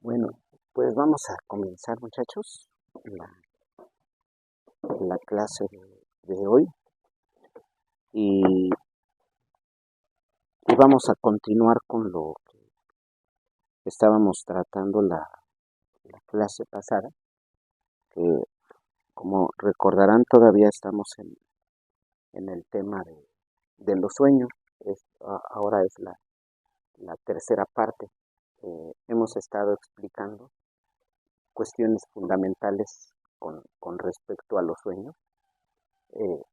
Bueno, pues vamos a comenzar, muchachos, la, la clase de hoy y, y vamos a continuar con lo que estábamos tratando la clase pasada, que como recordarán todavía estamos en el tema de los sueños. Ahora es la tercera parte. Hemos estado explicando cuestiones fundamentales con respecto a los sueños. Eh,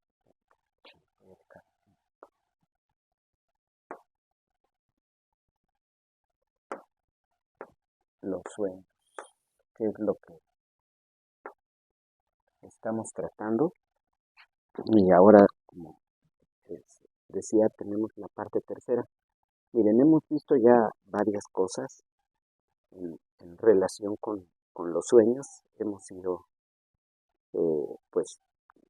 los sueños, qué es lo que estamos tratando. Y ahora, como decía, tenemos la parte tercera. Miren, hemos visto ya varias cosas en relación con los sueños. Hemos sido, pues,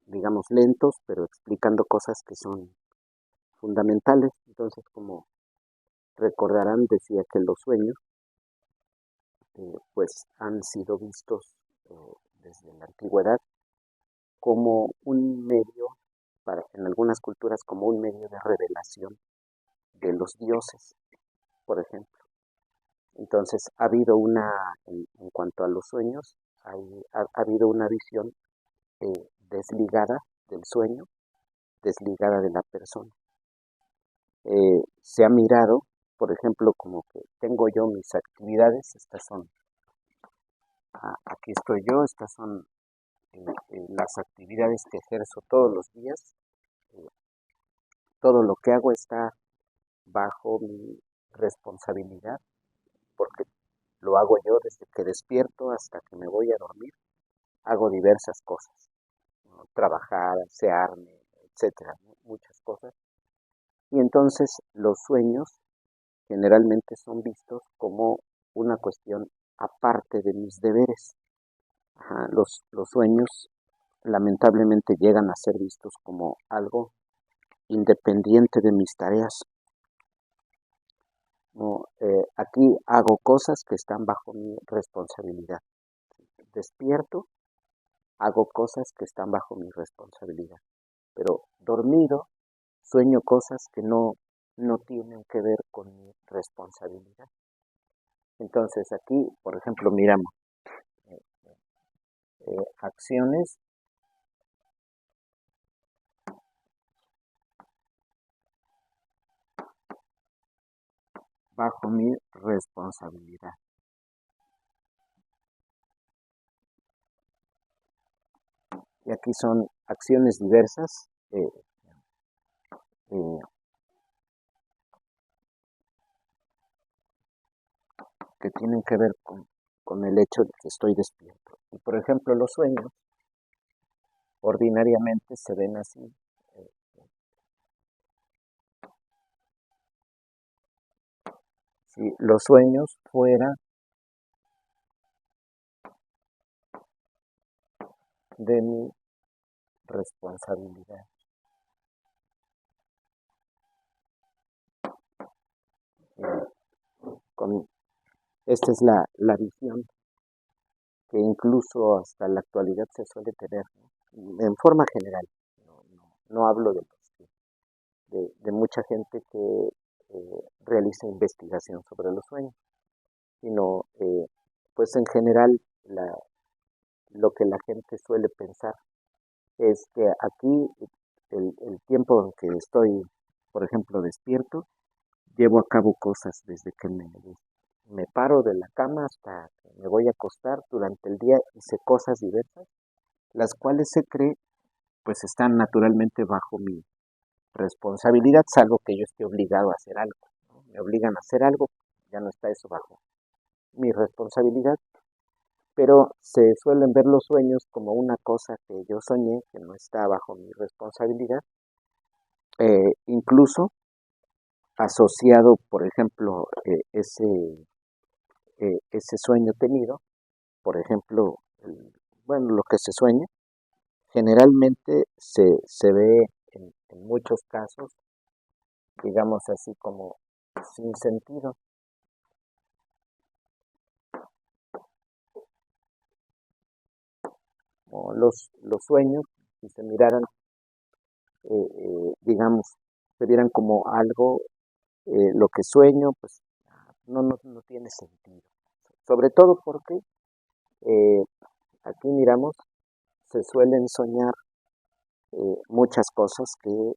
digamos, lentos, pero explicando cosas que son fundamentales. Entonces, como recordarán, decía que los sueños, pues, han sido vistos desde la antigüedad como un medio, en algunas culturas, como un medio de revelación de los dioses, por ejemplo. Entonces, ha habido en cuanto a los sueños, ha habido una visión desligada del sueño, desligada de la persona. Se ha mirado, por ejemplo, como que tengo yo mis actividades, estas son, aquí estoy yo, estas son las actividades que ejerzo todos los días. eh, Todo lo que hago está bajo mi responsabilidad, porque lo hago yo desde que despierto hasta que me voy a dormir. Hago diversas cosas, ¿no? Trabajar, asearme, etcétera, ¿no? Muchas cosas. Y entonces los sueños generalmente son vistos como una cuestión aparte de mis deberes. Ajá, los sueños lamentablemente llegan a ser vistos como algo independiente de mis tareas. No, aquí hago cosas que están bajo mi responsabilidad. Despierto, hago cosas que están bajo mi responsabilidad. Pero dormido, sueño cosas que no tienen que ver con mi responsabilidad. Entonces aquí, por ejemplo, miramos eh, acciones bajo mi responsabilidad. Y aquí son acciones diversas eh, que tienen que ver con el hecho de que estoy despierto. Y por ejemplo, los sueños ordinariamente se ven así. eh, si los sueños fuera de mi responsabilidad. Eh, con, esta es la visión que incluso hasta la actualidad se suele tener, ¿no? En forma general. No hablo de mucha gente que realiza investigación sobre los sueños, sino pues en general lo que la gente suele pensar es que aquí el tiempo en que estoy, por ejemplo, despierto, llevo a cabo cosas desde que me paro de la cama hasta que me voy a acostar. Durante el día hice cosas diversas, las cuales se cree pues están naturalmente bajo mi responsabilidad, salvo que yo esté obligado a hacer algo, ¿no? Me obligan a hacer algo, ya no está eso bajo mi responsabilidad, pero se suelen ver los sueños como una cosa que yo soñé, que no está bajo mi responsabilidad, incluso asociado, por ejemplo, ese sueño tenido, por ejemplo, bueno, lo que se sueña, generalmente se ve en muchos casos, digamos así, como sin sentido. ¿no? Los sueños, si se miraran, digamos, se vieran como algo, lo que sueño, pues no tiene sentido. Sobre todo porque eh, aquí miramos, se suelen soñar muchas cosas que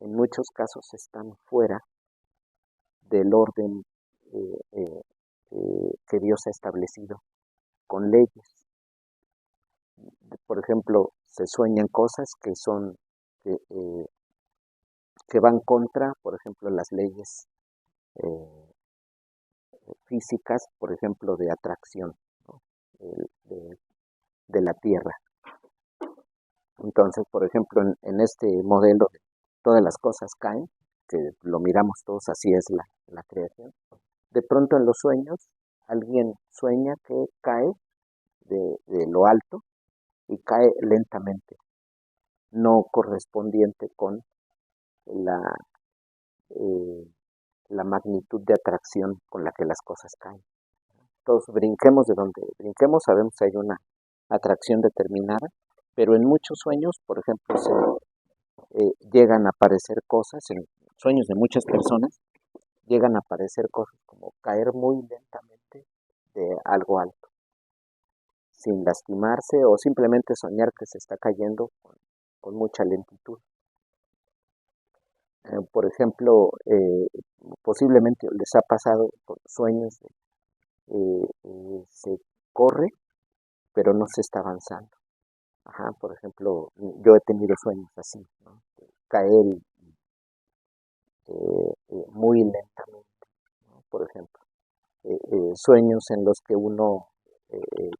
en muchos casos están fuera del orden que Dios ha establecido con leyes. Por ejemplo, se sueñan cosas que son que, eh, que van contra, por ejemplo, las leyes eh, físicas, por ejemplo, de atracción, ¿no? De la Tierra. Entonces, por ejemplo, en este modelo, todas las cosas caen, que lo miramos todos, así es la creación. De pronto en los sueños, alguien sueña que cae de lo alto y cae lentamente, no correspondiente con la, eh, la magnitud de atracción con la que las cosas caen. Todos brinquemos de donde brinquemos, sabemos que hay una atracción determinada, pero en muchos sueños, por ejemplo, se llegan a aparecer cosas, en sueños de muchas personas, llegan a aparecer cosas como caer muy lentamente de algo alto, sin lastimarse o simplemente soñar que se está cayendo con mucha lentitud. Por ejemplo, posiblemente les ha pasado con sueños, se corre, pero no se está avanzando. Ajá, por ejemplo, yo he tenido sueños así, ¿no? Caer muy lentamente, ¿no? Por ejemplo, sueños en los que uno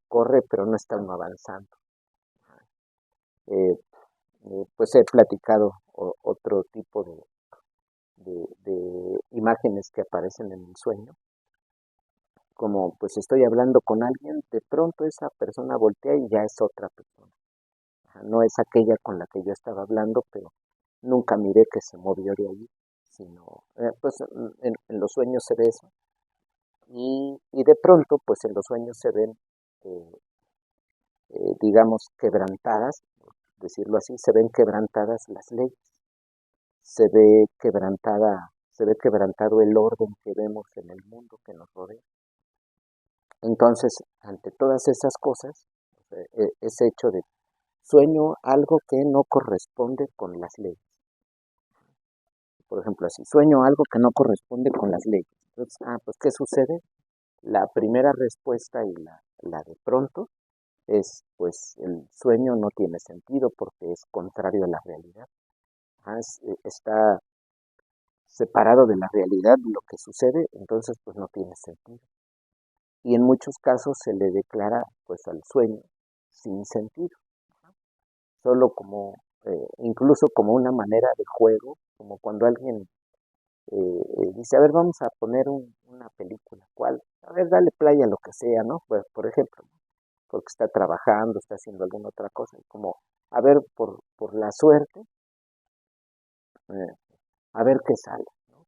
corre, pero no está uno avanzando. Eh, pues he platicado otro tipo de imágenes que aparecen en el sueño, como pues estoy hablando con alguien, de pronto esa persona voltea y ya es otra persona. No es aquella con la que yo estaba hablando, pero nunca miré que se movió de ahí, sino, pues en los sueños se ve eso. Y de pronto, pues en los sueños se ven, eh, digamos, quebrantadas, por decirlo así, se ven quebrantadas las leyes, se ve quebrantado el orden que vemos en el mundo que nos rodea. Entonces, ante todas esas cosas, ese hecho de sueño algo que no corresponde con las leyes. Por ejemplo, así, sueño algo que no corresponde con las leyes. Entonces, pues, ¿qué sucede? La primera respuesta y la de pronto es, pues, el sueño no tiene sentido porque es contrario a la realidad. Está separado de la realidad lo que sucede, entonces, pues, no tiene sentido. Y en muchos casos se le declara, pues, al sueño sin sentido, solo como, incluso como una manera de juego, como cuando alguien dice, a ver, vamos a poner una película, ¿cuál? A ver, dale play a lo que sea, ¿no? Pues, por ejemplo, ¿no? Porque está trabajando, está haciendo alguna otra cosa, y como, a ver, por la suerte, eh, a ver qué sale, ¿no?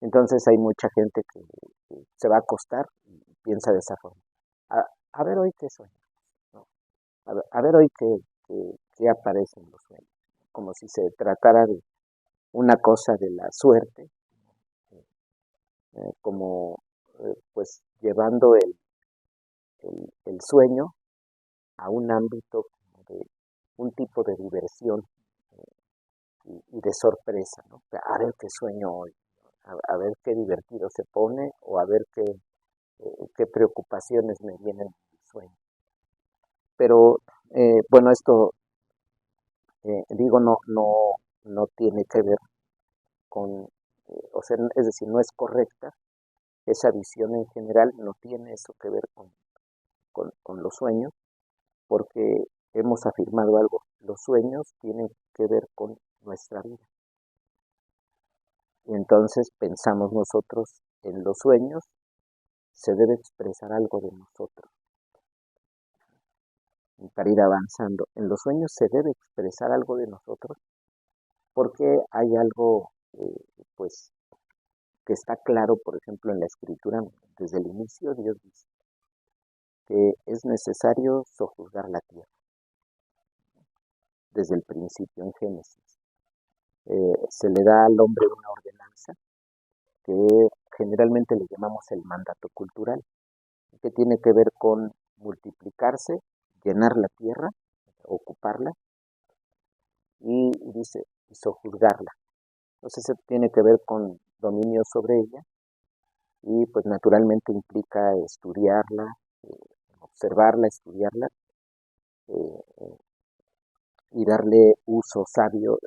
Entonces hay mucha gente que se va a acostar y piensa de esa forma. A, a ver hoy qué sueño, ¿no? A ver hoy qué aparece en los sueños, como si se tratara de una cosa de la suerte, como pues llevando el sueño a un ámbito de un tipo de diversión y de sorpresa, ¿no? A ver qué sueño hoy, a ver qué divertido se pone o a ver qué preocupaciones me vienen en el sueño. Pero bueno, esto digo, no tiene que ver con, o sea, es decir, no es correcta. Esa visión en general no tiene eso que ver con los sueños, porque hemos afirmado algo, los sueños tienen que ver con nuestra vida. Y entonces pensamos nosotros en los sueños, se debe expresar algo de nosotros. Y para ir avanzando, en los sueños se debe expresar algo de nosotros porque hay algo, pues, que está claro, por ejemplo, en la escritura, desde el inicio Dios dice que es necesario sojuzgar la tierra. desde el principio en Génesis. Se le da al hombre una ordenanza que generalmente le llamamos el mandato cultural, que tiene que ver con multiplicarse, llenar la tierra, ocuparla, y dice, y sojuzgarla. Entonces se tiene que ver con dominio sobre ella, y pues naturalmente implica estudiarla, observarla, estudiarla, eh, y darle uso sabio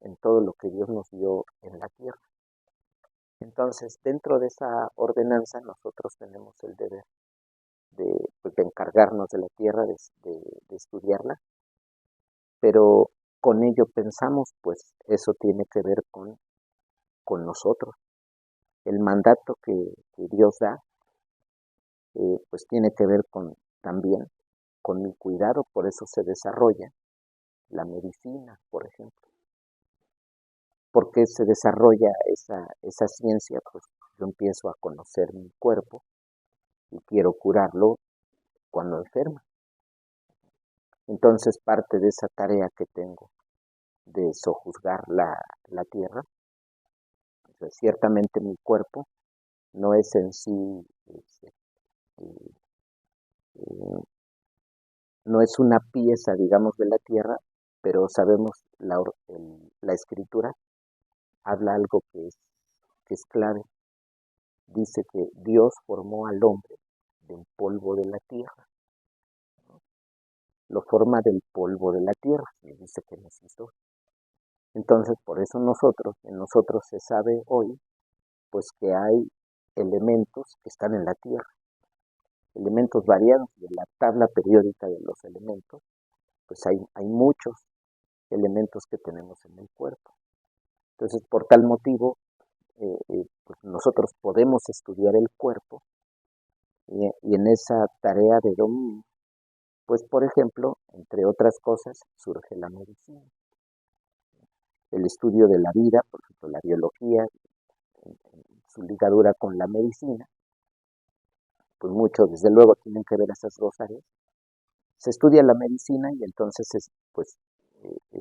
en todo lo que Dios nos dio en la tierra. Entonces, dentro de esa ordenanza, nosotros tenemos el deber pues, de encargarnos de la tierra, de estudiarla, pero con ello pensamos, pues eso tiene que ver con nosotros. El mandato que Dios da, pues tiene que ver también con mi cuidado, por eso se desarrolla la medicina, por ejemplo. ¿Por qué se desarrolla esa ciencia? Pues yo empiezo a conocer mi cuerpo y quiero curarlo cuando enferma. Entonces parte de esa tarea que tengo de sojuzgar la tierra, pues, ciertamente mi cuerpo no es en sí, eh, eh, no es una pieza, digamos, de la tierra, pero sabemos la escritura habla algo que es clave. Dice que Dios formó al hombre del polvo de la tierra. Lo forma del polvo de la tierra, y dice que nos hizo. Entonces, por eso en nosotros se sabe hoy, pues que hay elementos que están en la tierra, elementos variados de la tabla periódica de los elementos, pues hay muchos elementos que tenemos en el cuerpo. Entonces, por tal motivo, pues nosotros podemos estudiar el cuerpo y en esa tarea de dominio, pues por ejemplo, entre otras cosas, surge la medicina. El estudio de la vida, por ejemplo, la biología, su ligadura con la medicina, pues mucho, desde luego, tienen que ver esas dos áreas. Se estudia la medicina y entonces, pues,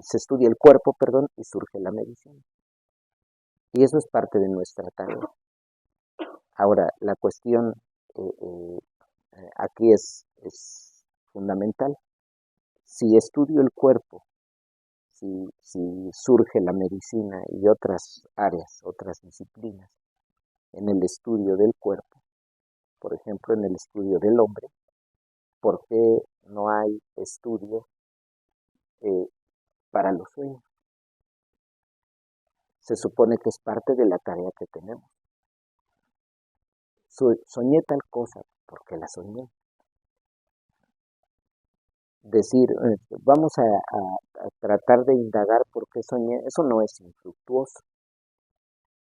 se estudia el cuerpo, perdón, y surge la medicina. Y eso es parte de nuestra tarea. Ahora, la cuestión aquí es fundamental. Si estudio el cuerpo, si surge la medicina y otras áreas, otras disciplinas en el estudio del cuerpo, por ejemplo, en el estudio del hombre, ¿por qué no hay estudio para los sueños? Se supone que es parte de la tarea que tenemos. Soñé tal cosa porque la soñé. Decir, vamos a tratar de indagar por qué soñé, eso no es infructuoso.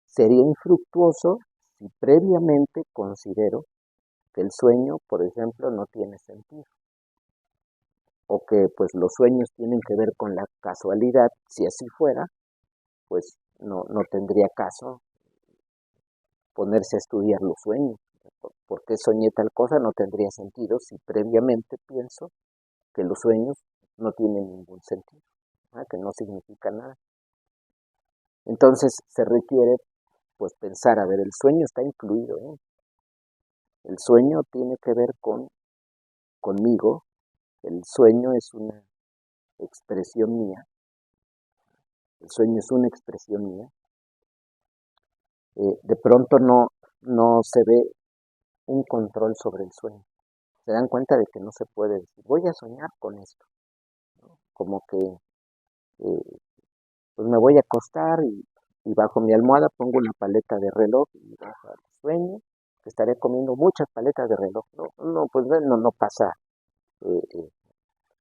Sería infructuoso si previamente considero que el sueño, por ejemplo, no tiene sentido, o que pues los sueños tienen que ver con la casualidad. Si así fuera, pues no tendría caso ponerse a estudiar los sueños. ¿Por qué soñé tal cosa? No tendría sentido si previamente pienso que los sueños no tienen ningún sentido, que no significa nada. Entonces se requiere pues pensar, a ver, el sueño está incluido, ¿eh? El sueño tiene que ver conmigo, el sueño es una expresión mía, el sueño es una expresión mía. De pronto no se ve un control sobre el sueño. Se dan cuenta de que no se puede decir, voy a soñar con esto, ¿no? Como que pues me voy a acostar y bajo mi almohada pongo una paleta de reloj y bajo el sueño que estaré comiendo muchas paletas de reloj. No, pues no pasa, eh,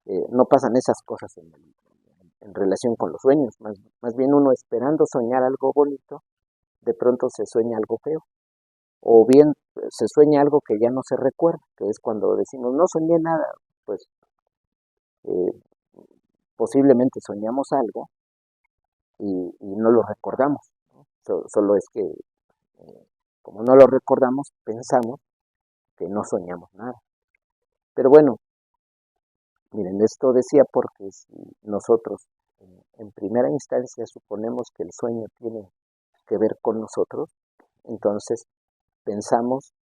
eh, no pasan esas cosas en relación con los sueños. Más bien uno esperando soñar algo bonito, de pronto se sueña algo feo. O bien se sueña algo que ya no se recuerda, que es cuando decimos, no soñé nada, pues eh, posiblemente soñamos algo y no lo recordamos, ¿no? Solo es que, como no lo recordamos, pensamos que no soñamos nada. Pero bueno, Miren, esto decía porque si nosotros en primera instancia suponemos que el sueño tiene que ver con nosotros, entonces pensamos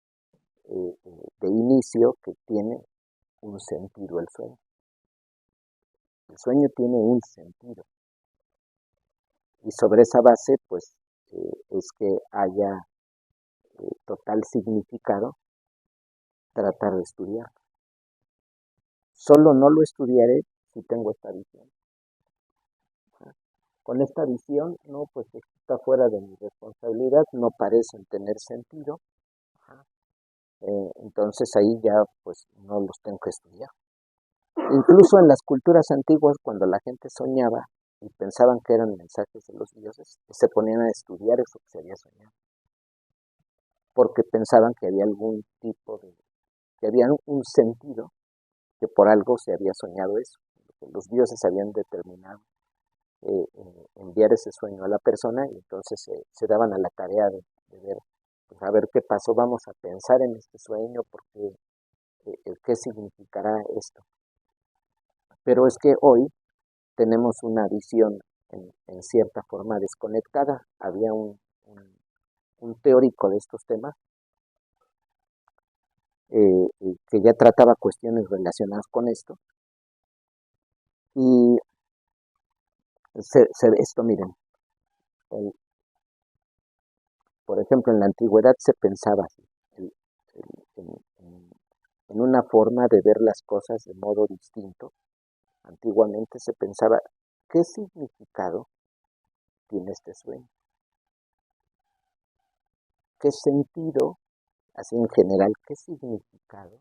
de inicio que tiene un sentido el sueño. El sueño tiene un sentido y sobre esa base pues es que haya total significado tratar de estudiar. Solo no lo estudiaré si tengo esta visión. Con esta visión, no, pues está fuera de mi responsabilidad, no parecen tener sentido. Entonces ahí ya pues no los tengo que estudiar. Incluso en las culturas antiguas, cuando la gente soñaba y pensaban que eran mensajes de los dioses, se ponían a estudiar eso que se había soñado. Porque pensaban que había algún tipo de, que había un sentido, que por algo se había soñado eso, que los dioses habían determinado enviar ese sueño a la persona y entonces se daban a la tarea de ver, pues, a ver qué pasó, vamos a pensar en este sueño, porque qué significará esto. Pero es que hoy tenemos una visión en cierta forma desconectada. Había un teórico de estos temas que ya trataba cuestiones relacionadas con esto. Y esto, miren, por ejemplo, en la antigüedad se pensaba así, el, en una forma de ver las cosas de modo distinto. Antiguamente se pensaba, ¿qué significado tiene este sueño? ¿Qué sentido, así en general, qué significado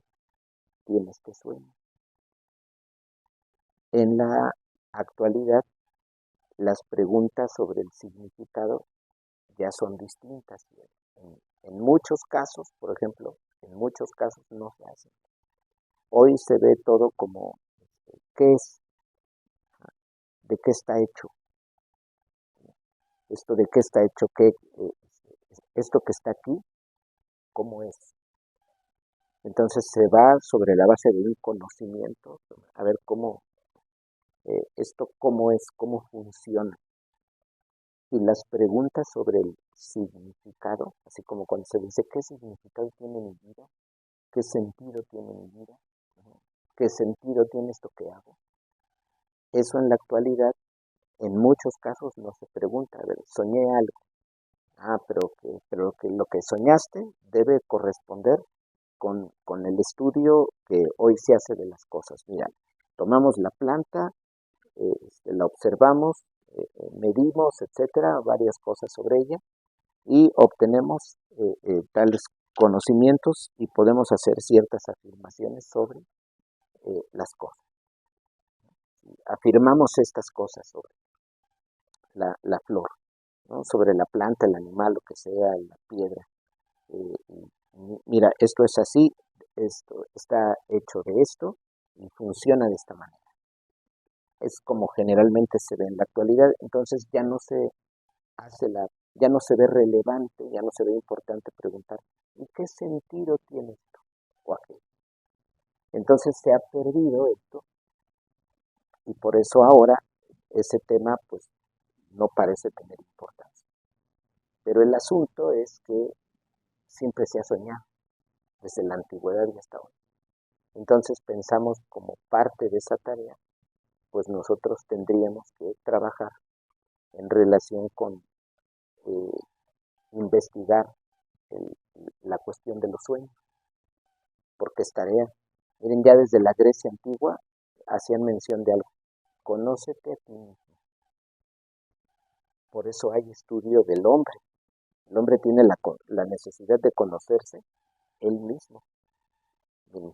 tiene este sueño? En la actualidad, las preguntas sobre el significado ya son distintas. En muchos casos, por ejemplo, en muchos casos no se hacen. Hoy se ve todo como, ¿qué es? ¿De qué está hecho? Esto de qué está hecho, qué, esto que está aquí, ¿cómo es? Entonces se va sobre la base de un conocimiento, a ver cómo, esto cómo es, cómo funciona. Y las preguntas sobre el significado, así como cuando se dice, ¿qué significado tiene mi vida? ¿Qué sentido tiene mi vida? ¿Qué sentido tiene esto que hago? Eso en la actualidad, en muchos casos no se pregunta. A ver, soñé algo. Pero lo que soñaste debe corresponder con el estudio que hoy se hace de las cosas. Mira, tomamos la planta, la observamos, medimos, etcétera, varias cosas sobre ella y obtenemos tales conocimientos y podemos hacer ciertas afirmaciones sobre las cosas. Afirmamos estas cosas sobre la flor, ¿no? Sobre la planta, el animal, lo que sea, la piedra. Mira, esto es así, esto está hecho de esto y funciona de esta manera. Es como generalmente se ve en la actualidad, entonces ya no se ya no se ve relevante, ya no se ve importante preguntar, ¿y qué sentido tiene esto o aquello? Entonces se ha perdido esto y por eso ahora ese tema pues no parece tener importancia. Pero el asunto es que siempre se ha soñado, desde la antigüedad y hasta ahora. Entonces pensamos como parte de esa tarea, pues nosotros tendríamos que trabajar en relación con eh, investigar el, la cuestión de los sueños, porque es tarea. Miren, ya desde la Grecia antigua hacían mención de algo, conócete a ti mismo. Por eso hay estudio del hombre. El hombre tiene la necesidad de conocerse él mismo.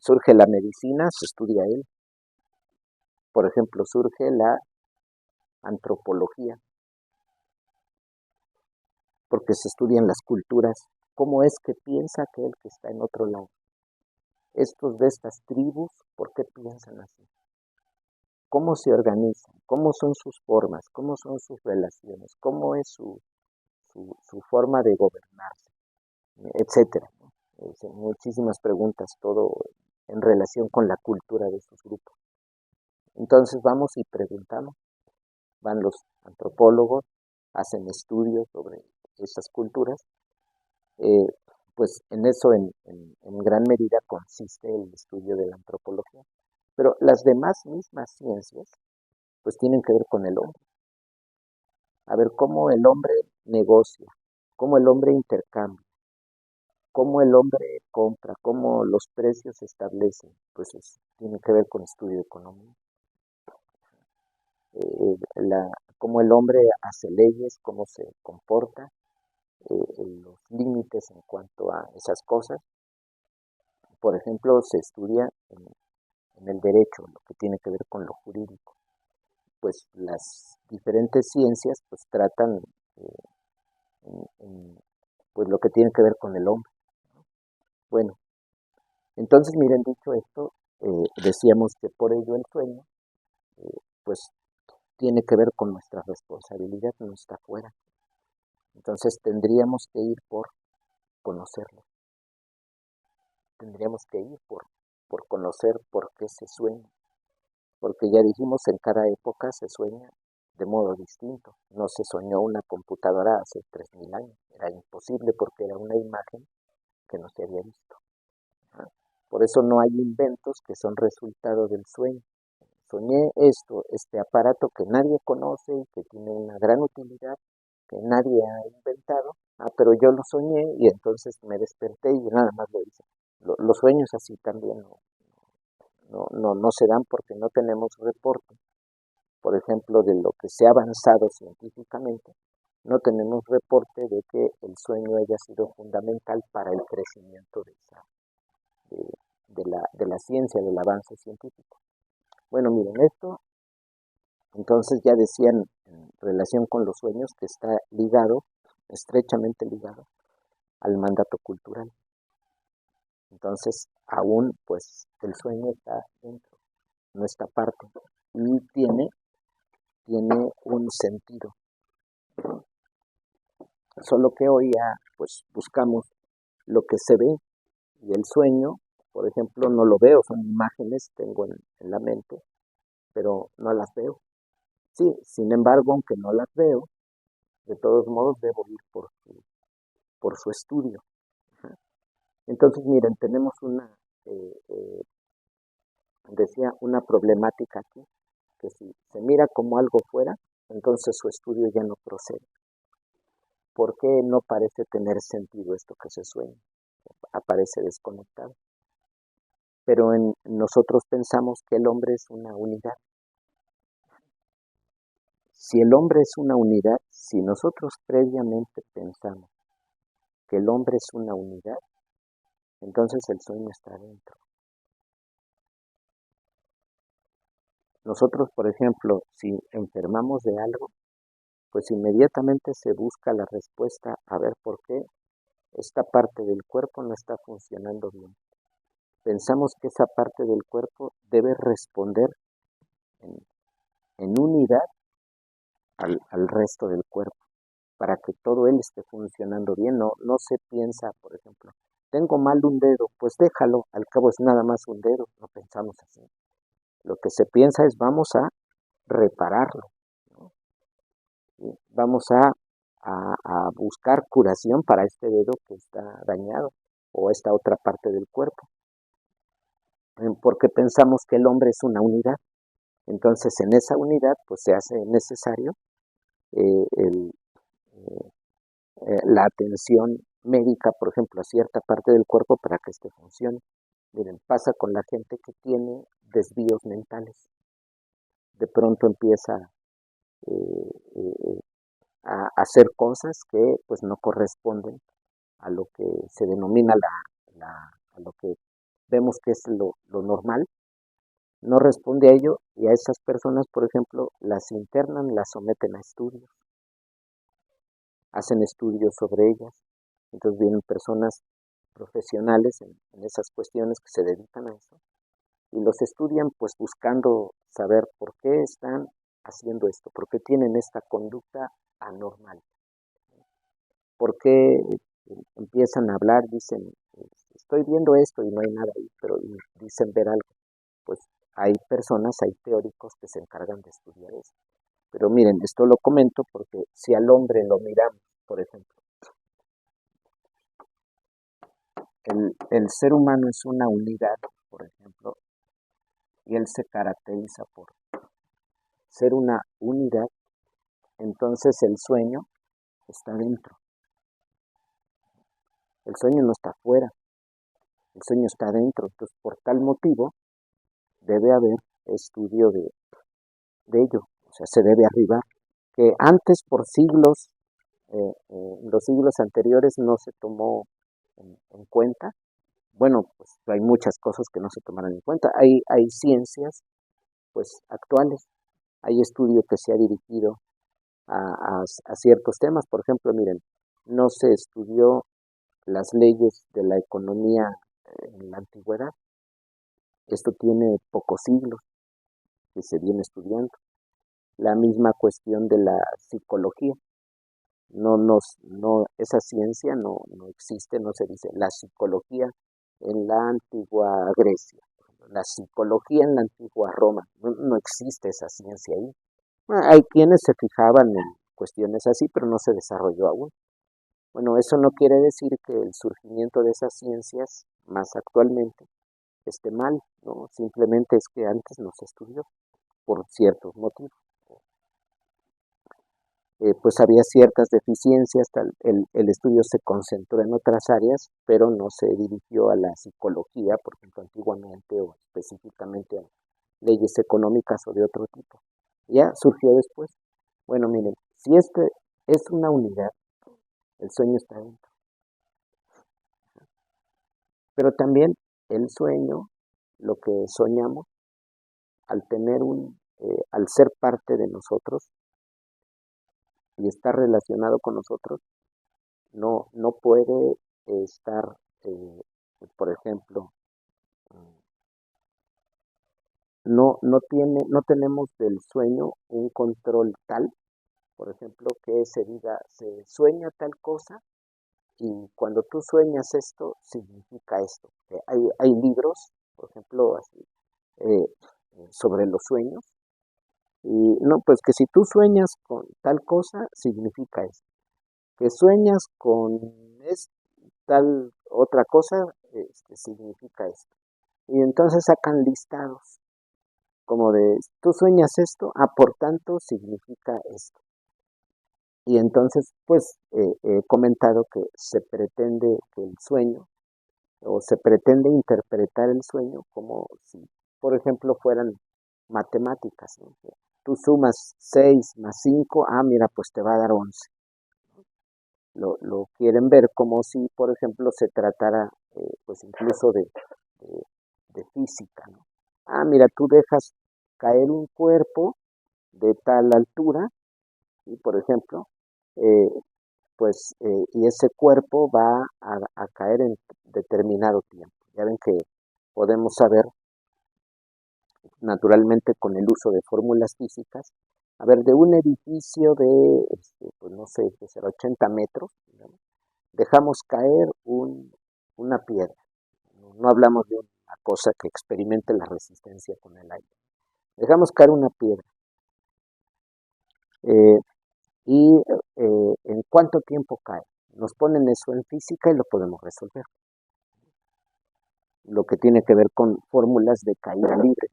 Surge la medicina, se estudia él. Por ejemplo, surge la antropología, porque se estudian las culturas, cómo es que piensa aquel que está en otro lado. Estos de estas tribus, ¿por qué piensan así? ¿Cómo se organizan? ¿Cómo son sus formas? ¿Cómo son sus relaciones? ¿Cómo es su forma de gobernarse? Etcétera. Muchísimas preguntas, todo en relación con la cultura de estos grupos. Entonces vamos y preguntamos, van los antropólogos, hacen estudios sobre esas culturas, eh, pues en eso en gran medida consiste el estudio de la antropología. Pero las demás mismas ciencias, pues tienen que ver con el hombre. A ver cómo el hombre negocia, cómo el hombre intercambia, cómo el hombre compra, cómo los precios se establecen, pues tiene que ver con estudio de economía. Cómo el hombre hace leyes, cómo se comporta, los límites en cuanto a esas cosas. Por ejemplo, se estudia en el derecho, lo que tiene que ver con lo jurídico. Pues las diferentes ciencias pues tratan pues lo que tiene que ver con el hombre. Bueno, entonces miren, dicho esto, decíamos que por ello el sueño pues tiene que ver con nuestra responsabilidad, no está fuera. Entonces tendríamos que ir por conocerlo. Tendríamos que ir por conocer por qué se sueña. Porque ya dijimos, en cada época se sueña de modo distinto. No se soñó una computadora hace 3000 años. Era imposible porque era una imagen que no se había visto. Por eso no hay inventos que son resultado del sueño. Soñé esto, este aparato que nadie conoce y que tiene una gran utilidad, que nadie ha inventado, pero yo lo soñé y entonces me desperté y nada más lo hice. Los sueños así también no se dan porque no tenemos reporte, por ejemplo, de lo que se ha avanzado científicamente. No tenemos reporte de que el sueño haya sido fundamental para el crecimiento de la ciencia, del avance científico. Bueno, miren, esto entonces ya decían en relación con los sueños que está ligado, estrechamente ligado, al mandato cultural. Entonces, aún pues el sueño está dentro, no está aparte, y tiene un sentido. Solo que hoy ya pues buscamos lo que se ve y el sueño, por ejemplo, no lo veo, son imágenes, tengo en la mente, pero no las veo. Sí, sin embargo, aunque no las veo, de todos modos debo ir por su estudio. Entonces, miren, tenemos decía, una problemática aquí, que si se mira como algo fuera, entonces su estudio ya no procede. ¿Por qué no parece tener sentido esto que se sueña? Aparece desconectado. Pero nosotros pensamos que el hombre es una unidad. Si el hombre es una unidad, si nosotros previamente pensamos que el hombre es una unidad, entonces el sueño está dentro. Nosotros, por ejemplo, si enfermamos de algo, pues inmediatamente se busca la respuesta a ver por qué esta parte del cuerpo no está funcionando bien. Pensamos que esa parte del cuerpo debe responder en unidad al resto del cuerpo, para que todo él esté funcionando bien. No se piensa, por ejemplo, tengo mal un dedo, pues déjalo, al cabo es nada más un dedo, no pensamos así. Lo que se piensa es vamos a repararlo, ¿no? Vamos a buscar curación para este dedo que está dañado o esta otra parte del cuerpo, porque pensamos que el hombre es una unidad. Entonces en esa unidad pues se hace necesario eh, el, eh, la atención médica, por ejemplo, a cierta parte del cuerpo para que éste funcione. Miren, pasa con la gente que tiene desvíos mentales. De pronto empieza eh, eh, a hacer cosas que pues no corresponden a lo que se denomina a lo que vemos que es lo normal, no responde a ello y a esas personas, por ejemplo, las internan, las someten a estudios, hacen estudios sobre ellas, entonces vienen personas profesionales en esas cuestiones que se dedican a eso y los estudian pues buscando saber por qué están haciendo esto, por qué tienen esta conducta anormal, por qué empiezan a hablar, dicen, estoy viendo esto y no hay nada ahí, pero dicen ver algo. Pues hay personas, hay teóricos que se encargan de estudiar eso. Pero miren, esto lo comento porque si al hombre lo miramos, por ejemplo, el ser humano es una unidad, por ejemplo, y él se caracteriza por ser una unidad, entonces el sueño está dentro. El sueño no está afuera, el sueño está dentro. Entonces, por tal motivo, debe haber estudio de ello. O sea, se debe arribar. Que antes, por siglos, en los siglos anteriores no se tomó en cuenta. Bueno, pues hay muchas cosas que no se tomaron en cuenta. Hay ciencias, pues, actuales. Hay estudio que se ha dirigido a ciertos temas. Por ejemplo, miren, no se estudió las leyes de la economía en la antigüedad. Esto tiene pocos siglos que se viene estudiando. La misma cuestión de la psicología. Esa ciencia no existe, no se dice. La psicología en la antigua Grecia, la psicología en la antigua Roma, no existe esa ciencia ahí. Hay quienes se fijaban en cuestiones así, pero no se desarrolló aún. Bueno, eso no quiere decir que el surgimiento de esas ciencias, más actualmente, esté mal, ¿no? Simplemente es que antes no se estudió por ciertos motivos. Pues había ciertas deficiencias, el estudio se concentró en otras áreas, pero no se dirigió a la psicología, por ejemplo, antiguamente o específicamente a leyes económicas o de otro tipo. Ya surgió después. Bueno, miren, si este es una unidad, el sueño está dentro. Pero también el sueño, lo que soñamos, al ser parte de nosotros y estar relacionado con nosotros, no puede estar, por ejemplo, no tenemos del sueño un control tal, por ejemplo, que se diga, se sueña tal cosa y cuando tú sueñas esto, significa esto. Hay libros, por ejemplo, así, eh, sobre los sueños, y no, pues que si tú sueñas con tal cosa, significa esto. Que sueñas con tal otra cosa, significa esto. Y entonces sacan listados, como de, tú sueñas esto, por tanto significa esto. Y entonces, pues, he comentado que se pretende que el sueño, o se pretende interpretar el sueño como si, por ejemplo, fueran matemáticas, ¿no? Tú sumas 6 más 5, mira, pues te va a dar 11. Lo quieren ver como si, por ejemplo, se tratara, pues incluso de, de física, ¿no? Mira, tú dejas caer un cuerpo de tal altura y, por ejemplo, eh, y ese cuerpo va a caer en determinado tiempo. Ya ven que podemos saber, naturalmente, con el uso de fórmulas físicas, a ver, de un edificio de, pues no sé, que será 80 metros, digamos, dejamos caer una piedra. No hablamos de una cosa que experimente la resistencia con el aire. Dejamos caer una piedra. Eh, y en cuánto tiempo cae. Nos ponen eso en física y lo podemos resolver. Lo que tiene que ver con fórmulas de caída libre.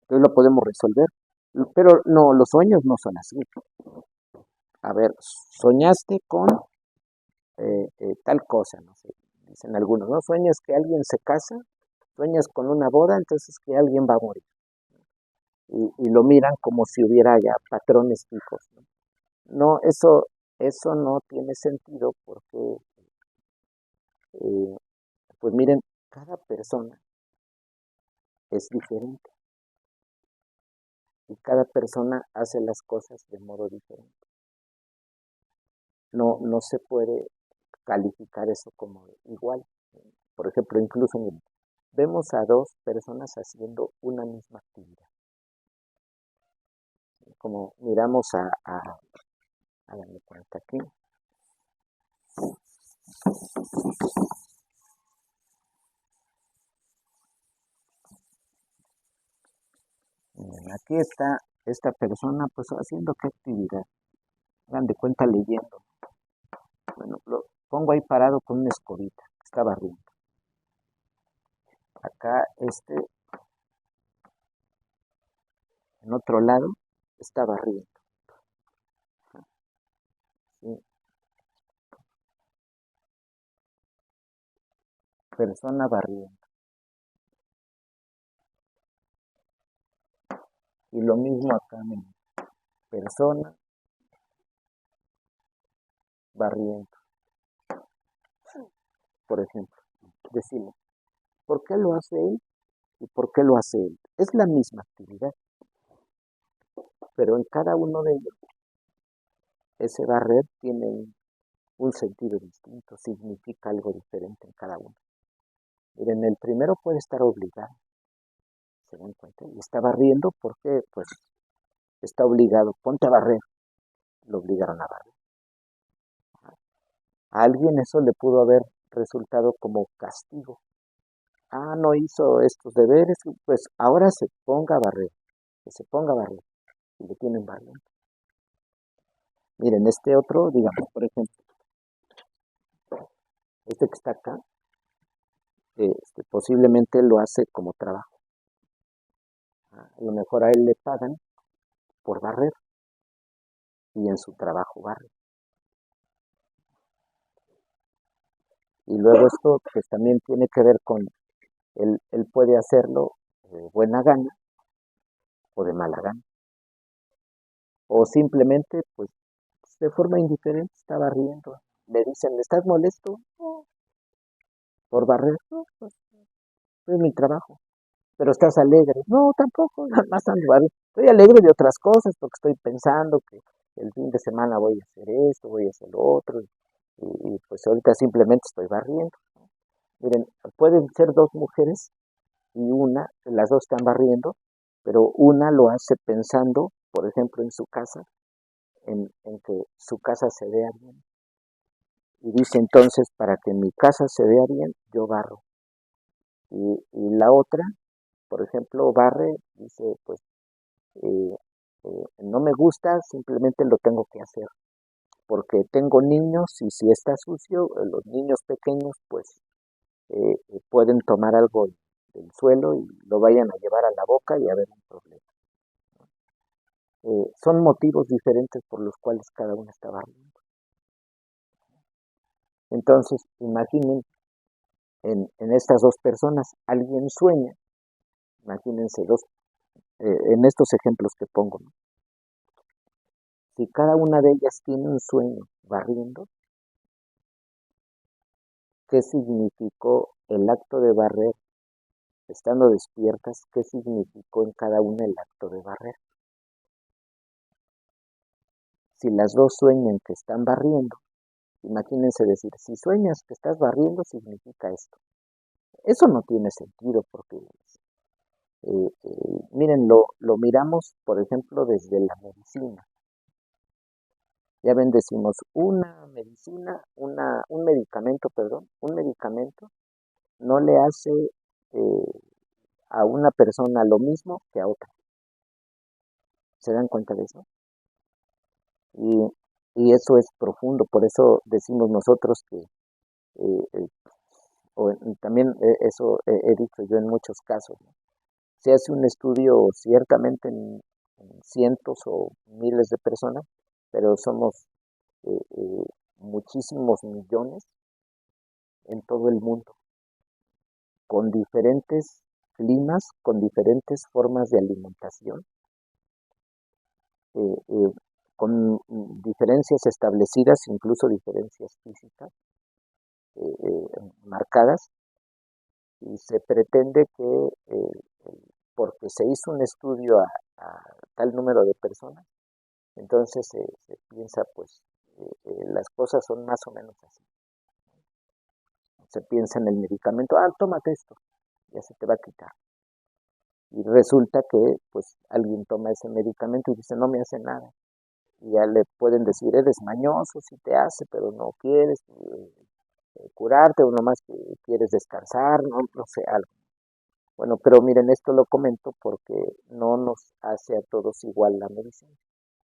Entonces lo podemos resolver. Pero no, los sueños no son así. A ver, soñaste con tal cosa, no sé, dicen algunos, ¿no? Sueñas que alguien se casa, sueñas con una boda, entonces que alguien va a morir. Y lo miran como si hubiera ya patrones fijos, ¿no? No, eso no tiene sentido porque, eh, pues miren, cada persona es diferente y cada persona hace las cosas de modo diferente. No se puede calificar eso como igual. Por ejemplo, incluso miren, vemos a dos personas haciendo una misma actividad. Como miramos háganme cuenta aquí. Aquí está esta persona pues haciendo qué actividad. Hagan de cuenta leyendo. Bueno, lo pongo ahí parado con una escobita, está barriendo. Acá en otro lado, está barriendo. ¿Sí? Persona barriendo. Y lo mismo acá, miren. Persona barriendo, por ejemplo. Decimos, ¿por qué lo hace él y por qué lo hace él? Es la misma actividad, pero en cada uno de ellos, ese barrer tiene un sentido distinto, significa algo diferente en cada uno. Miren, el primero puede estar obligado, ¿se dan cuenta? Y está barriendo porque, pues, está obligado, ponte a barrer, lo obligaron a barrer. A alguien eso le pudo haber resultado como castigo. Ah, no hizo estos deberes, pues ahora se ponga a barrer, que se ponga a barrer, y le tienen barriendo. Miren, este otro, digamos, por ejemplo, este que está acá, posiblemente lo hace como trabajo. A lo mejor a él le pagan por barrer y en su trabajo barre. Y luego esto pues también tiene que ver con, él puede hacerlo de buena gana o de mala gana. O simplemente pues de forma indiferente está barriendo. Le dicen, ¿estás molesto? No, por barrer. No, pues es mi trabajo. Pero estás alegre. No, tampoco, nada más ando barriendo. Estoy alegre de otras cosas porque estoy pensando que el fin de semana voy a hacer esto, voy a hacer lo otro. Y pues ahorita simplemente estoy barriendo. Miren, pueden ser dos mujeres y las dos están barriendo, pero una lo hace pensando, por ejemplo, en su casa, en que su casa se vea bien. Y dice entonces, para que mi casa se vea bien, yo barro. Y la otra, por ejemplo, barre, dice, pues, no me gusta, simplemente lo tengo que hacer, porque tengo niños y si está sucio, los niños pequeños, pues, pueden tomar algo del suelo y lo vayan a llevar a la boca y haber un problema. Son motivos diferentes por los cuales cada uno está barriendo. Entonces, imaginen en estas dos personas, alguien sueña, imagínense en estos ejemplos que pongo, ¿no? Si cada una de ellas tiene un sueño barriendo, ¿qué significó el acto de barrer estando despiertas? ¿Qué significó en cada una el acto de barrer? Si las dos sueñan que están barriendo, imagínense decir, si sueñas que estás barriendo, significa esto. Eso no tiene sentido porque, miren, lo miramos, por ejemplo, desde la medicina. Ya ven, decimos, un medicamento, perdón, un medicamento no le hace a una persona lo mismo que a otra. ¿Se dan cuenta de eso? Y, y eso es profundo, por eso decimos nosotros que eh, también eso he dicho yo en muchos casos, ¿no? Se hace un estudio ciertamente en cientos o miles de personas, pero somos muchísimos millones en todo el mundo, con diferentes climas, con diferentes formas de alimentación, eh, eh, con diferencias establecidas, incluso diferencias físicas marcadas, y se pretende que porque se hizo un estudio a tal número de personas, entonces se piensa, pues, las cosas son más o menos así. Se piensa en el medicamento, tómate esto, ya se te va a quitar. Y resulta que, pues, alguien toma ese medicamento y dice, no me hace nada. Y ya le pueden decir, eres mañoso, si te hace, pero no quieres curarte o nomás quieres descansar, no sé, algo. Bueno, pero miren, esto lo comento porque no nos hace a todos igual la medicina.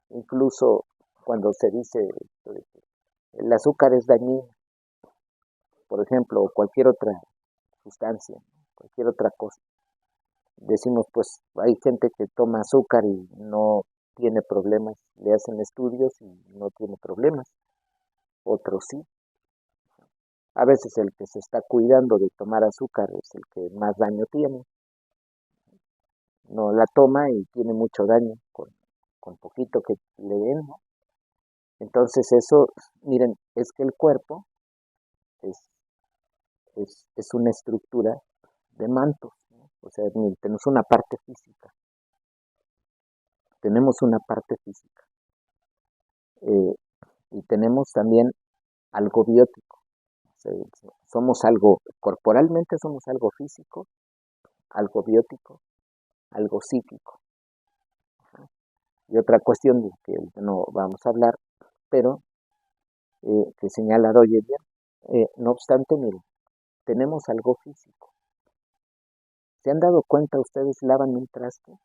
Incluso cuando se dice el azúcar es dañino, por ejemplo, o cualquier otra sustancia, cualquier otra cosa, decimos, pues hay gente que toma azúcar y no tiene problemas, le hacen estudios y no tiene problemas, otros sí. A veces el que se está cuidando de tomar azúcar es el que más daño tiene, no la toma y tiene mucho daño con poquito que le den, ¿no? Entonces eso, miren, es que el cuerpo es, es una estructura de mantos, ¿no? O sea, miren, tenemos una parte física eh, y tenemos también algo biótico. O sea, somos algo, corporalmente somos algo físico, algo biótico, algo psíquico. Y otra cuestión de que no vamos a hablar, pero que señala Roger, no obstante, miren, tenemos algo físico. ¿Se han dado cuenta ustedes lavan un traste?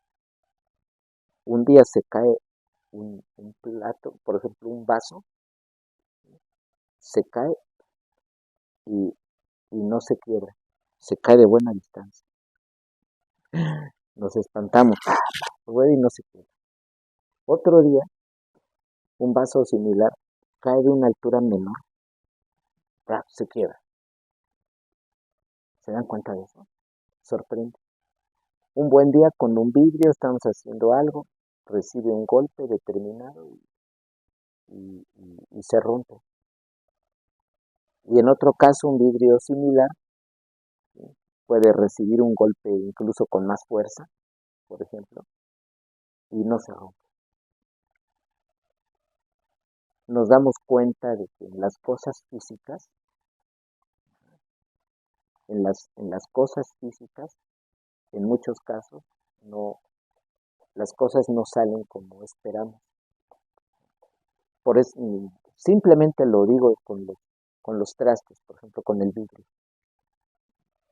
Un día se cae un plato, por ejemplo, un vaso, se cae y, y no se quiebra, se cae de buena distancia. Nos espantamos, y no se quiebra. Otro día, un vaso similar cae de una altura menor, se quiebra. ¿Se dan cuenta de eso? Sorprende. Un buen día con un vidrio, estamos haciendo algo, recibe un golpe determinado y se rompe. Y en otro caso, un vidrio similar puede recibir un golpe incluso con más fuerza, por ejemplo, y no se rompe. Nos damos cuenta de que en las cosas físicas, en las cosas físicas, en muchos casos, no, las cosas no salen como esperamos. Por eso, simplemente lo digo con los trastes, por ejemplo, con el vidrio.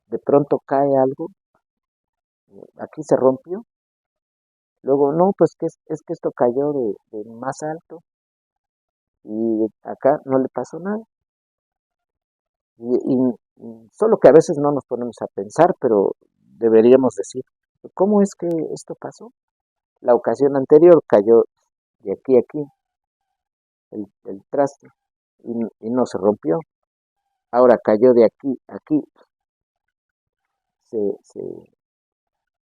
De pronto cae algo, aquí se rompió, luego no, pues que es que esto cayó de más alto y acá no le pasó nada. Solo que a veces no nos ponemos a pensar, pero deberíamos decir, ¿cómo es que esto pasó? La ocasión anterior cayó de aquí a aquí el traste y no se rompió. Ahora cayó de aquí a aquí, se, se,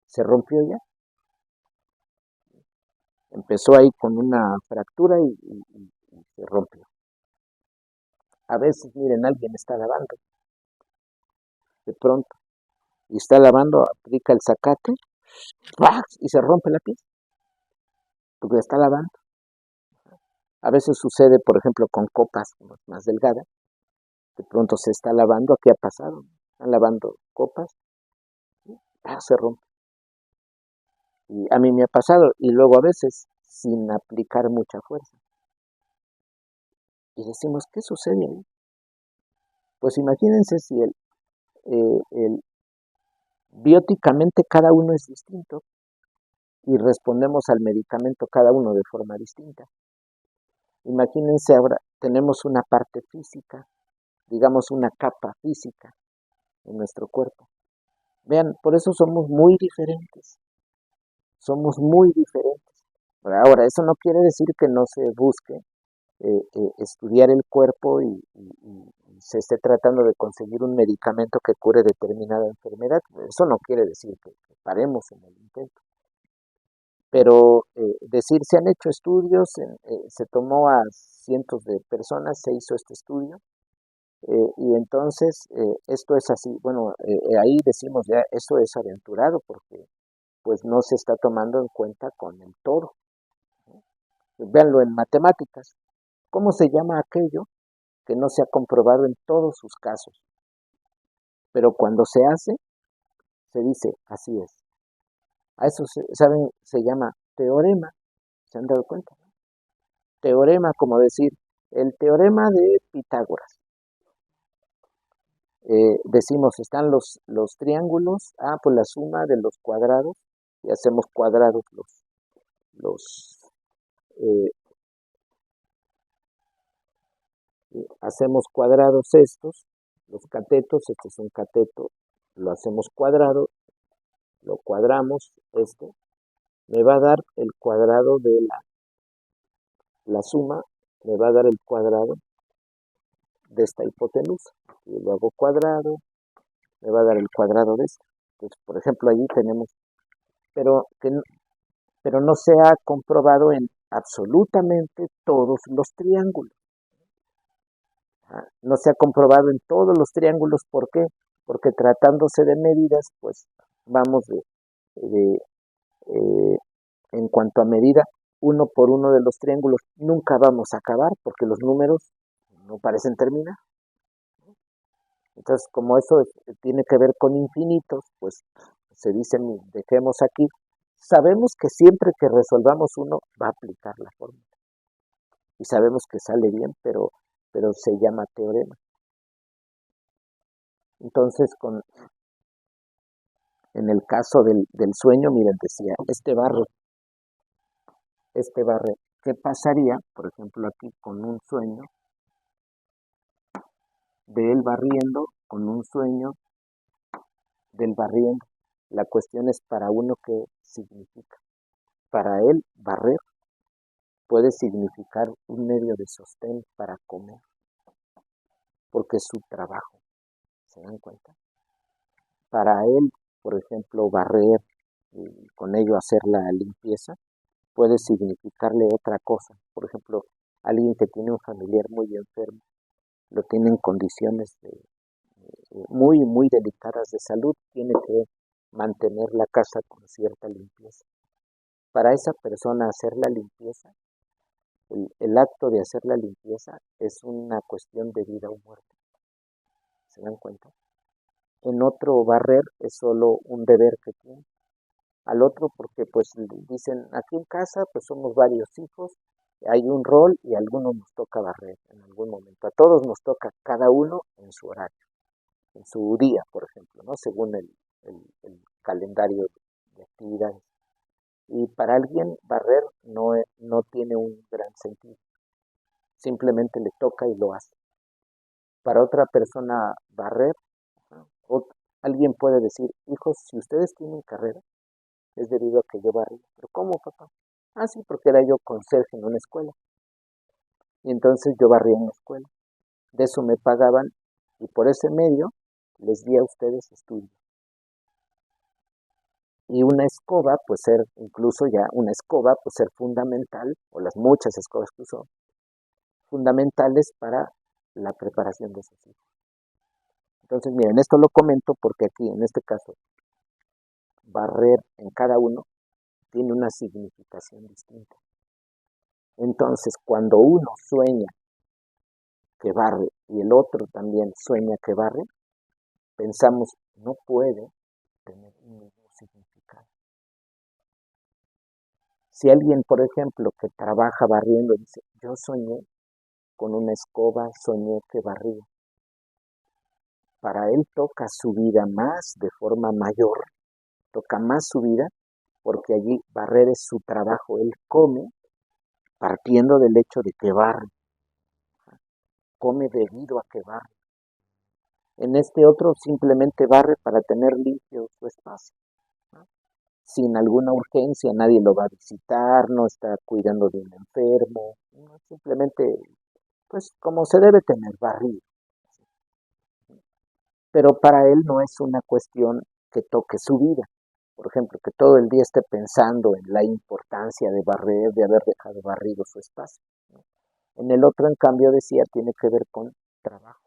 se rompió ya. Empezó ahí con una fractura y se rompió. A veces, miren, alguien está lavando de pronto y está lavando, aplica el zacate ¡pah! Y se rompe la pieza porque está lavando. A veces sucede, por ejemplo, con copas más delgadas, de pronto se está lavando, ¿qué ha pasado? Están lavando copas, ¡pah! Se rompe. Y a mí me ha pasado, y luego a veces sin aplicar mucha fuerza. Y decimos, ¿qué sucede ahí? Pues imagínense si el bióticamente cada uno es distinto y respondemos al medicamento cada uno de forma distinta. Imagínense ahora, tenemos una parte física, digamos una capa física en nuestro cuerpo. Vean, por eso somos muy diferentes, somos muy diferentes. Ahora, eso no quiere decir que no se busque estudiar el cuerpo y se esté tratando de conseguir un medicamento que cure determinada enfermedad. Eso no quiere decir que paremos en el intento. Pero decir, se han hecho estudios, se tomó a cientos de personas, se hizo este estudio, y entonces esto es así. Bueno, ahí decimos ya, esto es aventurado porque pues no se está tomando en cuenta con el todo. Véanlo en matemáticas. ¿Cómo se llama aquello que no se ha comprobado en todos sus casos? Pero cuando se hace, se dice, así es. A eso, ¿saben? Se llama teorema. ¿Se han dado cuenta? Teorema, como decir, el teorema de Pitágoras. decimos, están los triángulos, pues la suma de los cuadrados, y hacemos cuadrados los hacemos cuadrados estos, los catetos, este es un cateto, lo hacemos cuadrado, lo cuadramos, me va a dar el cuadrado de la suma, me va a dar el cuadrado de esta hipotenusa, y lo hago cuadrado, me va a dar el cuadrado de esto. Entonces, por ejemplo, allí tenemos, pero, pero no se ha comprobado en absolutamente todos los triángulos. No se ha comprobado en todos los triángulos. ¿Por qué? Porque tratándose de medidas, pues vamos en cuanto a medida, uno por uno de los triángulos, nunca vamos a acabar porque los números no parecen terminar. Entonces, como eso tiene que ver con infinitos, pues se dice, dejemos aquí. Sabemos que siempre que resolvamos uno va a aplicar la fórmula. Y sabemos que sale bien, pero se llama teorema. Entonces, en el caso del sueño, miren, decía, barre, ¿qué pasaría, por ejemplo, aquí con un sueño de él barriendo, con un sueño del barriendo? La cuestión es para uno qué significa. Para él, barrer puede significar un medio de sostén para comer, porque es su trabajo, ¿se dan cuenta? Para él, por ejemplo, barrer y con ello hacer la limpieza, puede significarle otra cosa. Por ejemplo, alguien que tiene un familiar muy enfermo, lo tiene en condiciones muy, muy delicadas de salud, tiene que mantener la casa con cierta limpieza. Para esa persona hacer la limpieza, el acto de hacer la limpieza es una cuestión de vida o muerte. ¿Se dan cuenta? En otro, barrer es solo un deber que tiene. Al otro, porque pues dicen, aquí en casa pues somos varios hijos, hay un rol y a algunos nos toca barrer en algún momento. A todos nos toca, cada uno en su horario, en su día, por ejemplo, ¿no? Según el calendario de actividades. Y para alguien barrer no tiene un gran sentido. Simplemente le toca y lo hace. Para otra persona barrer, o alguien puede decir, hijos, si ustedes tienen carrera, es debido a que yo barría. ¿Pero cómo, papá? Ah, sí, porque era yo conserje en una escuela. Y entonces yo barría en la escuela. De eso me pagaban y por ese medio les di a ustedes estudio. Y una escoba, pues ser, incluso ya una escoba, pues ser fundamental, o las muchas escobas que usó, fundamentales para la preparación de esos hijos. Entonces, miren, esto lo comento porque aquí, en este caso, barrer en cada uno tiene una significación distinta. Entonces, cuando uno sueña que barre y el otro también sueña que barre, pensamos, no puede tener un mismo significado. Si alguien, por ejemplo, que trabaja barriendo dice, yo soñé con una escoba, soñé que barría, para él toca su vida más de forma mayor, toca más su vida, porque allí barrer es su trabajo, él come partiendo del hecho de que barre, come debido a que barre. En este otro simplemente barre para tener limpio su espacio, ¿no? Sin alguna urgencia, nadie lo va a visitar, no está cuidando de un enfermo, ¿no? Simplemente, pues como se debe tener, barrido. Pero para él no es una cuestión que toque su vida. Por ejemplo, que todo el día esté pensando en la importancia de barrer, de haber dejado barrido su espacio, ¿no? En el otro, en cambio, decía, tiene que ver con trabajo.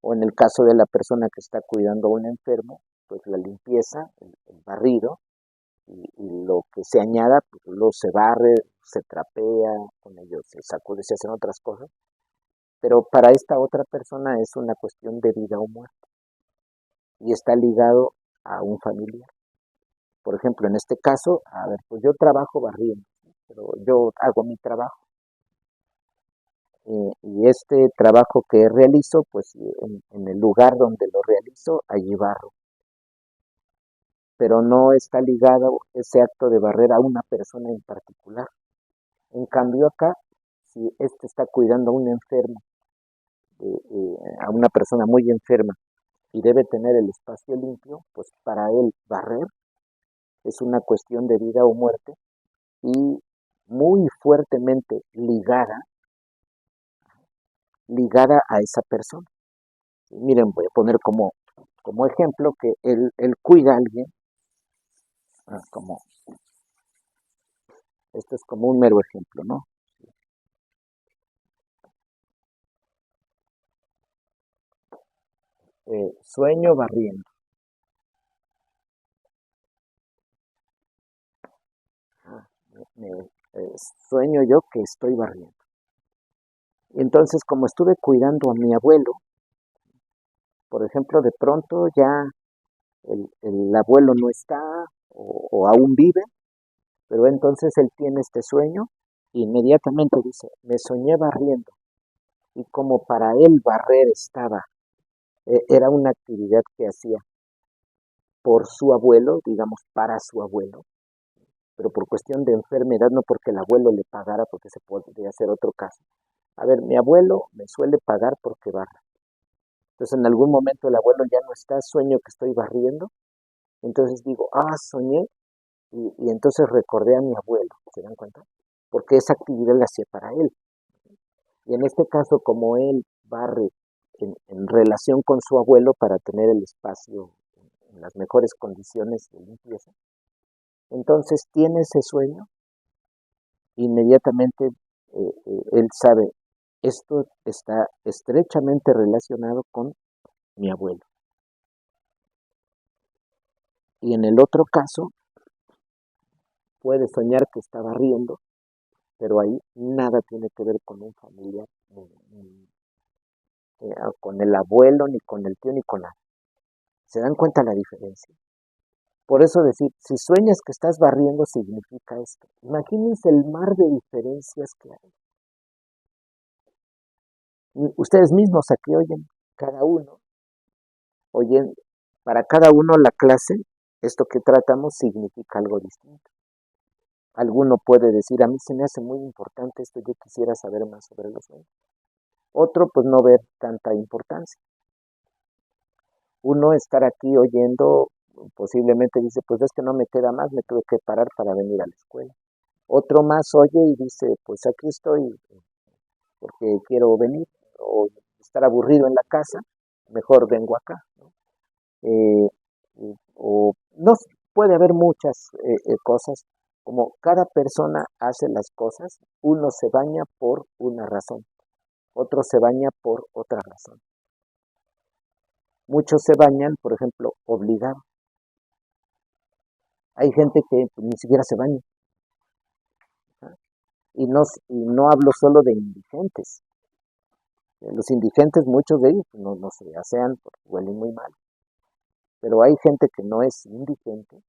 O en el caso de la persona que está cuidando a un enfermo, pues la limpieza, el barrido, y lo que se añada, pues luego se barre, se trapea, con ello se sacude, se hacen otras cosas. Pero para esta otra persona es una cuestión de vida o muerte y está ligado a un familiar. Por ejemplo, en este caso, a ver, pues yo trabajo barriendo, pero yo hago mi trabajo. y este trabajo que realizo, pues en el lugar donde lo realizo, allí barro, pero no está ligado ese acto de barrer a una persona en particular. En cambio acá, si este está cuidando a un enfermo, a una persona muy enferma, y debe tener el espacio limpio, pues para él barrer es una cuestión de vida o muerte y muy fuertemente ligada a esa persona. Miren, voy a poner como ejemplo que él cuida a alguien, como esto es como un mero ejemplo, ¿no? Sueño barriendo. Ah, sueño yo que estoy barriendo. Entonces, como estuve cuidando a mi abuelo, por ejemplo, de pronto ya el abuelo no está o aún vive, pero entonces él tiene este sueño, e inmediatamente dice, me soñé barriendo. Y como para él barrer era una actividad que hacía por su abuelo, digamos, para su abuelo, pero por cuestión de enfermedad, no porque el abuelo le pagara, porque se podría hacer otro caso. A ver, mi abuelo me suele pagar porque barra. Entonces en algún momento el abuelo ya no está, sueño que estoy barriendo, entonces digo, soñé, y entonces recordé a mi abuelo, ¿se dan cuenta? Porque esa actividad la hacía para él. Y en este caso, como él barre en relación con su abuelo para tener el espacio en las mejores condiciones de limpieza, entonces tiene ese sueño, inmediatamente él sabe, esto está estrechamente relacionado con mi abuelo. Y en el otro caso, puede soñar que está barriendo, pero ahí nada tiene que ver con un familiar, con el abuelo, ni con el tío, ni con nada. ¿Se dan cuenta la diferencia? Por eso decir, si sueñas que estás barriendo, significa esto. Imagínense el mar de diferencias que hay. Ustedes mismos aquí oyen, cada uno, oyen, para cada uno la clase, esto que tratamos significa algo distinto. Alguno puede decir, a mí se me hace muy importante esto, yo quisiera saber más sobre los sueños. Otro, pues no ver tanta importancia. Uno estar aquí oyendo, posiblemente dice, pues es que no me queda más, me tuve que parar para venir a la escuela. Otro más oye y dice, pues aquí estoy porque quiero venir, o estar aburrido en la casa, mejor vengo acá, ¿no? Eh, o no, puede haber muchas cosas, como cada persona hace las cosas, uno se baña por una razón, otro se baña por otra razón. Muchos se bañan, por ejemplo, obligados. Hay gente que ni siquiera se baña. ¿Ah? Y no hablo solo de indigentes. Los indigentes, muchos de ellos no se asean porque huelen muy mal. Pero hay gente que no es indigente,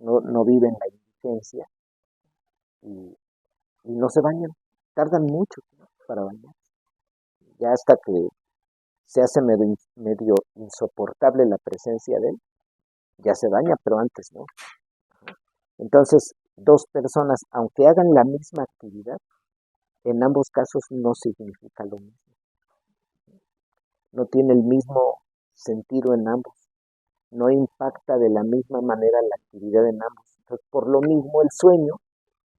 no vive en la indigencia y, y no se bañan. Tardan mucho, ¿no?, para bañar. Ya hasta que se hace medio insoportable la presencia de él, ya se baña, pero antes no. Entonces, dos personas, aunque hagan la misma actividad, en ambos casos no significa lo mismo. No tiene el mismo sentido en ambos. No impacta de la misma manera la actividad en ambos. Entonces, por lo mismo, el sueño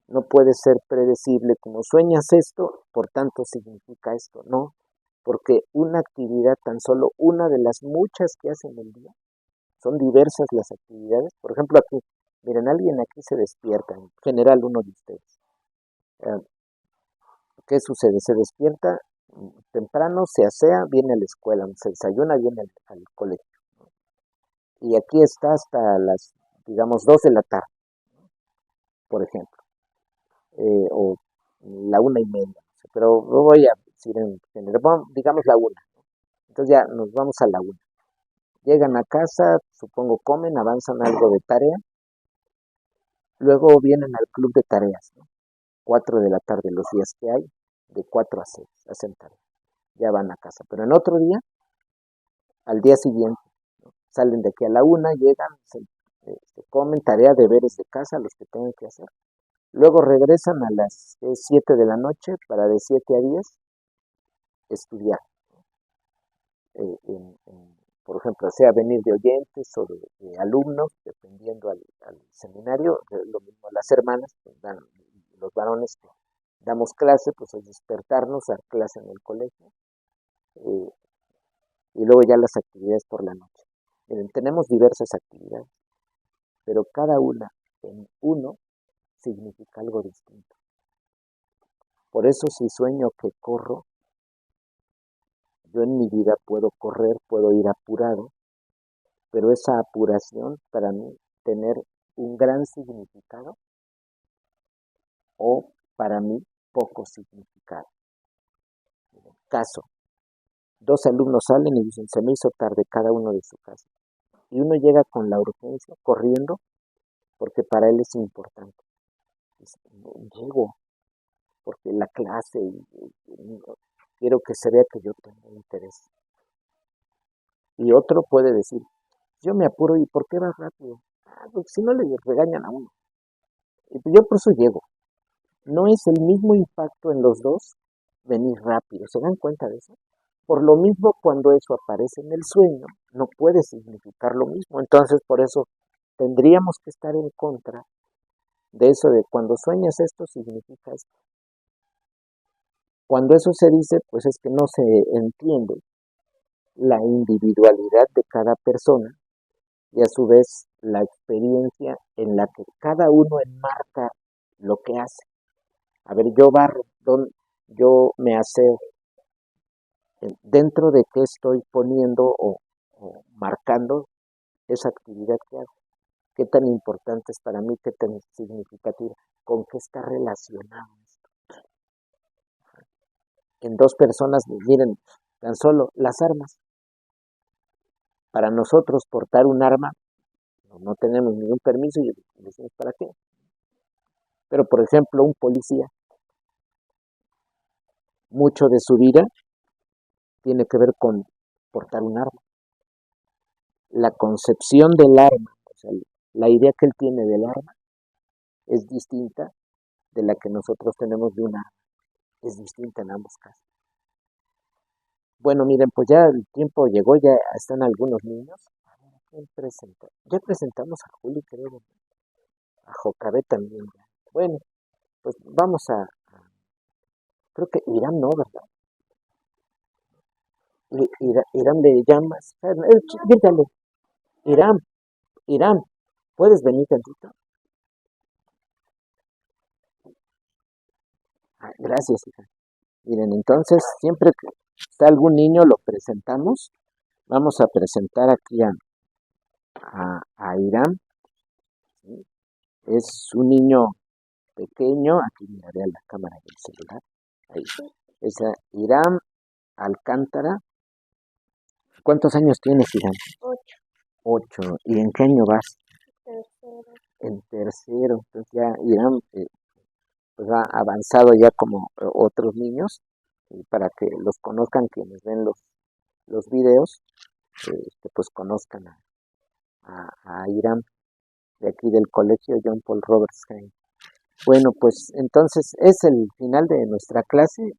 no puede ser predecible. Como sueñas esto, por tanto significa esto. No, porque una actividad, tan solo una de las muchas que hacen el día, son diversas las actividades. Por ejemplo, aquí, miren, alguien aquí se despierta, en general uno de ustedes. Eh, ¿Qué sucede? Se despierta temprano, se asea, viene a la escuela, se desayuna, viene al colegio. Y aquí está hasta las, digamos, 2 de la tarde, por ejemplo, o la 1:30, no sé, pero no voy a decir en general, digamos la 1. Entonces ya nos vamos a la 1. Llegan a casa, supongo comen, avanzan algo de tarea, luego vienen al club de tareas, ¿no? 4 de la tarde los días que hay, de 4 a 6, hacen tarea, ya van a casa. Pero en otro día, al día siguiente, ¿no? Salen de aquí a la 1, llegan, se comen, tarea, deberes de casa, los que tengan que hacer. Luego regresan a las 7 de la noche para de 7 a 10 estudiar. Por ejemplo, sea venir de oyentes o de alumnos, dependiendo al seminario, lo mismo las hermanas, pues los varones que damos clase, pues es despertarnos, dar clase en el colegio, eh, y luego ya las actividades por la noche. Miren, tenemos diversas actividades, pero cada una en uno significa algo distinto. Por eso si sueño que corro, yo en mi vida puedo correr, puedo ir apurado, pero esa apuración para mí tener un gran significado o para mí poco significado. Caso, 2 alumnos salen y dicen, se me hizo tarde cada uno de su casa. Y uno llega con la urgencia, corriendo, porque para él es importante. Dice, no, llego, porque la clase, quiero que se vea que yo tengo interés. Y otro puede decir, yo me apuro, ¿y por qué vas rápido? Porque si no le regañan a uno. Y yo por eso llego. No es el mismo impacto en los dos venir rápido. ¿Se dan cuenta de eso? Por lo mismo, cuando eso aparece en el sueño, no puede significar lo mismo. Entonces, por eso tendríamos que estar en contra de eso de cuando sueñas esto significa esto. Cuando eso se dice, pues es que no se entiende la individualidad de cada persona y a su vez la experiencia en la que cada uno enmarca lo que hace. A ver, yo barro, yo me aseo, dentro de qué estoy poniendo o marcando esa actividad que hago. Qué tan importante es para mí, qué tan significativa, con qué está relacionado esto. En 2 personas, miren, tan solo las armas. Para nosotros portar un arma, no tenemos ningún permiso y decimos, ¿para qué? Pero, por ejemplo, un policía, mucho de su vida tiene que ver con portar un arma. La concepción del arma, o sea, la idea que él tiene del arma, es distinta de la que nosotros tenemos de un arma. Es distinta en ambos casos. Bueno, miren, pues ya el tiempo llegó, ya están algunos niños. ¿Quién presenta? Ya presentamos a Juli, creo, a Jocabé también. Bueno, pues vamos creo que Irán no, ¿verdad? Irán de llamas. Grítale, Irán, ¿puedes venir tantito? Gracias, hija. Miren, entonces, siempre que está algún niño, lo presentamos. Vamos a presentar aquí a Irán. ¿Sí? Es un niño pequeño, aquí miraré a la cámara del celular. Ahí. Es Irán Alcántara. ¿Cuántos años tienes, Irán? 8. 8. ¿Y en qué año vas? Tercero. En tercero. Entonces ya Irán pues ha avanzado ya como otros niños, y para que los conozcan quienes ven los videos, que pues conozcan a Irán de aquí del colegio John Paul Roberts. Bueno, pues entonces es el final de nuestra clase.